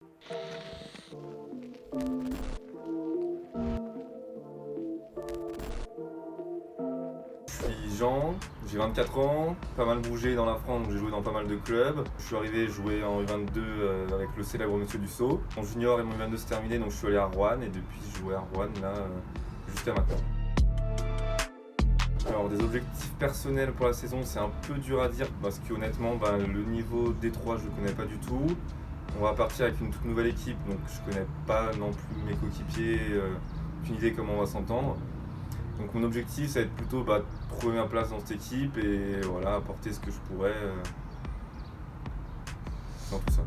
Je suis Jean, j'ai 24 ans, pas mal bougé dans la France, donc j'ai joué dans pas mal de clubs. Je suis arrivé jouer en U22 avec le célèbre Monsieur Dussault. Mon junior et mon U22 s'est terminé, donc je suis allé à Rouen et depuis je jouais à Rouen là jusqu'à maintenant. Alors des objectifs personnels pour la saison, c'est un peu dur à dire parce qu'honnêtement le niveau D3 je le connais pas du tout. On va partir avec une toute nouvelle équipe, donc je connais pas non plus mes coéquipiers, aucune idée comment on va s'entendre. Donc mon objectif, ça va être plutôt trouver ma place dans cette équipe et voilà, apporter ce que je pourrais dans tout ça.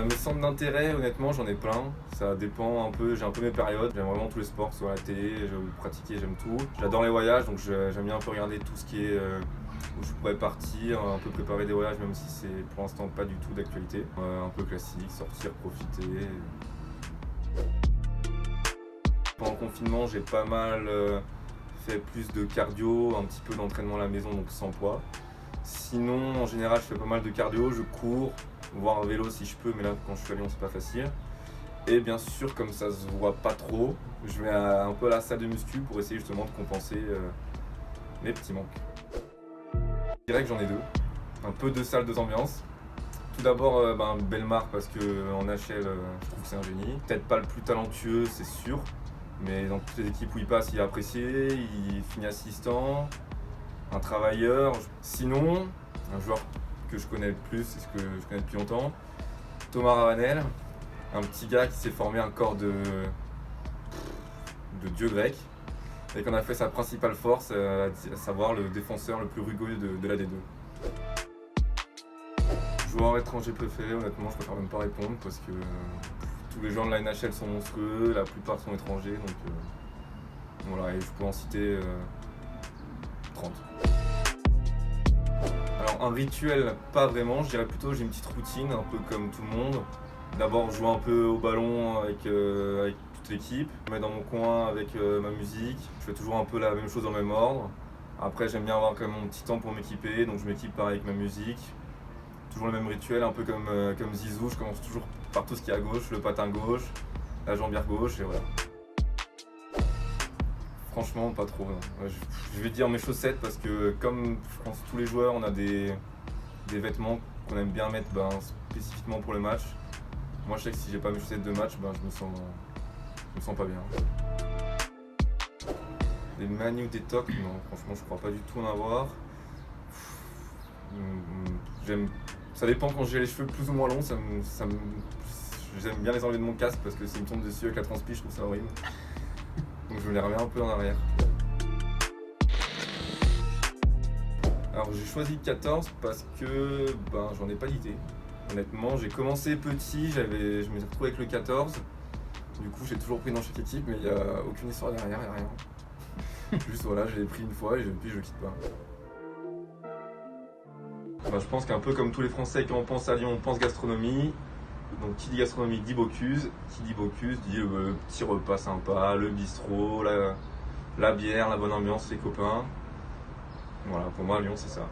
Mes centres d'intérêt, honnêtement, j'en ai plein. Ça dépend un peu, j'ai un peu mes périodes. J'aime vraiment tous les sports, soit la télé, j'aime pratiquer, j'aime tout. J'adore les voyages, donc j'aime bien un peu regarder tout ce qui est où je pourrais partir, un peu préparer des voyages, même si c'est pour l'instant pas du tout d'actualité. Un peu classique, sortir, profiter. Pendant le confinement, j'ai pas mal fait plus de cardio, un petit peu d'entraînement à la maison, donc sans poids. Sinon, en général, je fais pas mal de cardio, je cours, voire un vélo si je peux, mais là, quand je suis à Lyon, c'est pas facile. Et bien sûr, comme ça se voit pas trop, je vais un peu à la salle de muscu pour essayer justement de compenser mes petits manques. Je dirais que j'en ai deux. Un peu deux salles, deux ambiances. Tout d'abord, Bellemare, parce qu'en HL, je trouve que c'est un génie. Peut-être pas le plus talentueux, c'est sûr. Mais dans toutes les équipes où il passe, il est apprécié, il finit assistant, un travailleur. Sinon, un joueur que je connais le plus, c'est ce que je connais depuis longtemps, Thomas Ravanel, un petit gars qui s'est formé un corps de dieu grec et qu'on a fait sa principale force, à savoir le défenseur le plus rugueux de la D2. Joueur étranger préféré, honnêtement, je préfère même pas répondre parce que tous les joueurs de la NHL sont monstrueux, la plupart sont étrangers, donc voilà, et je peux en citer 30. Alors un rituel, pas vraiment, je dirais plutôt j'ai une petite routine, un peu comme tout le monde. D'abord jouer un peu au ballon avec toute l'équipe, je me mets dans mon coin avec ma musique, je fais toujours un peu la même chose dans le même ordre. Après j'aime bien avoir quand même mon petit temps pour m'équiper, donc je m'équipe pareil avec ma musique. Toujours le même rituel, un peu comme Zizou, je commence toujours par tout ce qui est à gauche, le patin gauche, la jambière gauche et voilà. Franchement, pas trop. Non. Je vais dire mes chaussettes parce que comme je pense tous les joueurs, on a des vêtements qu'on aime bien mettre spécifiquement pour le match. Moi, je sais que si j'ai pas mes chaussettes de match, je me sens pas bien. Des manies ou des tocs, non, franchement, je crois pas du tout en avoir. Ça dépend quand j'ai les cheveux plus ou moins longs, j'aime bien les enlever de mon casque parce que s'ils me tombent dessus avec la transpi, je trouve ça horrible. Donc je me les remets un peu en arrière. Alors j'ai choisi 14 parce que j'en ai pas d'idée. Honnêtement, j'ai commencé petit, je me suis retrouvé avec le 14. Du coup, j'ai toujours pris dans chaque équipe, mais il n'y a aucune histoire derrière, il n'y a rien. Juste voilà, je l'ai pris une fois et puis je le quitte pas. Je pense qu'un peu comme tous les Français, quand on pense à Lyon, on pense gastronomie. Donc qui dit gastronomie dit Bocuse. Qui dit Bocuse dit le petit repas sympa, le bistrot, la bière, la bonne ambiance, les copains. Voilà, pour moi Lyon c'est ça.